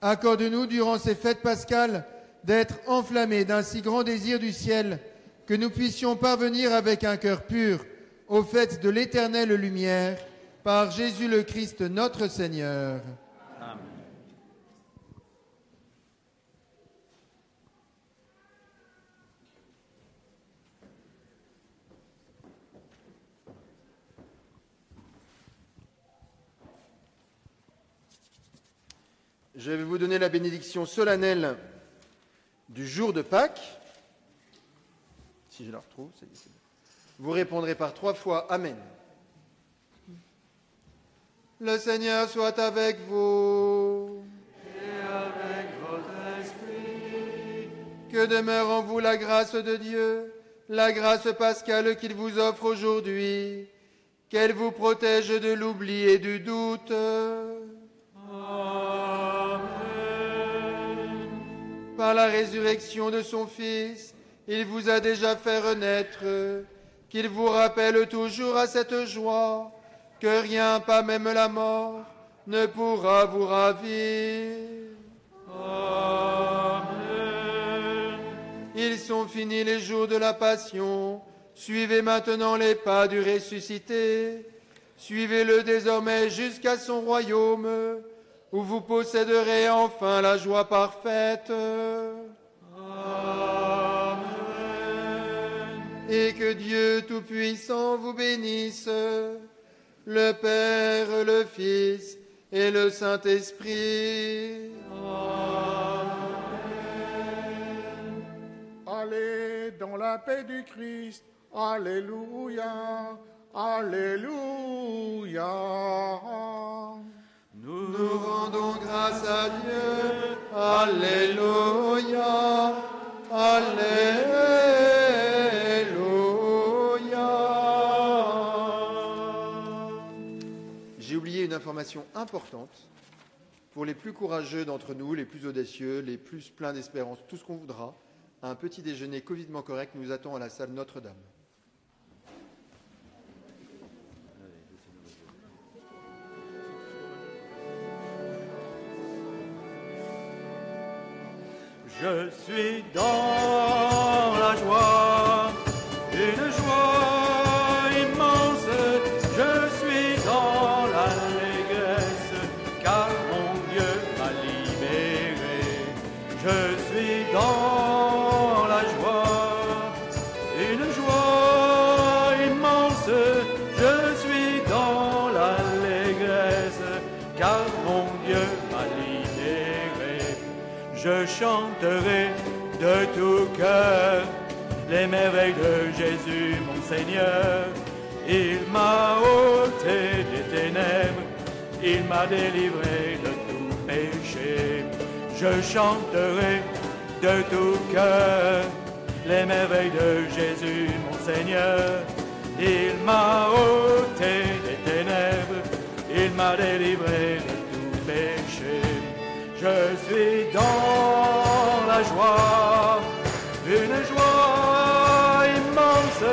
Accorde-nous durant ces fêtes pascales d'être enflammés d'un si grand désir du ciel que nous puissions parvenir avec un cœur pur aux fêtes de l'éternelle lumière, par Jésus le Christ notre Seigneur. Amen. Je vais vous donner la bénédiction solennelle du jour de Pâques. Si je la retrouve, c'est bon. Vous répondrez par 3 fois Amen. Le Seigneur soit avec vous. Et avec votre esprit. Que demeure en vous la grâce de Dieu, la grâce pascale qu'il vous offre aujourd'hui, qu'elle vous protège de l'oubli et du doute. Amen. Par la résurrection de son Fils, il vous a déjà fait renaître, qu'il vous rappelle toujours à cette joie, que rien, pas même la mort, ne pourra vous ravir. Amen. Ils sont finis les jours de la passion, suivez maintenant les pas du ressuscité, suivez-le désormais jusqu'à son royaume, où vous posséderez enfin la joie parfaite. Amen. Et que Dieu Tout-Puissant vous bénisse, le Père, le Fils et le Saint-Esprit. Allez dans la paix du Christ. Alléluia. Alléluia. Nous rendons grâce à Dieu. Alléluia. Alléluia. J'ai oublié une information importante pour les plus courageux d'entre nous, les plus audacieux, les plus pleins d'espérance, tout ce qu'on voudra. Un petit déjeuner covidement correct nous attend à la salle Notre-Dame. Je suis dans la joie, une joie immense. Je suis dans l'allégresse, car mon Dieu m'a libéré. Je suis dans la joie, une joie immense. Je suis dans l'allégresse, car mon Dieu m'a libéré. Je chanterai de tout cœur les merveilles de Jésus, mon Seigneur. Il m'a ôté des ténèbres, il m'a délivré de tout péché. Je chanterai de tout cœur les merveilles de Jésus, mon Seigneur. Il m'a ôté des ténèbres, il m'a délivré de tout péché. Je suis dans la joie, une joie immense.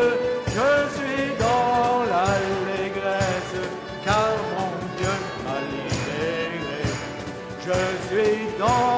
Je suis dans l'allégresse, car mon Dieu m'a libéré. Je suis dans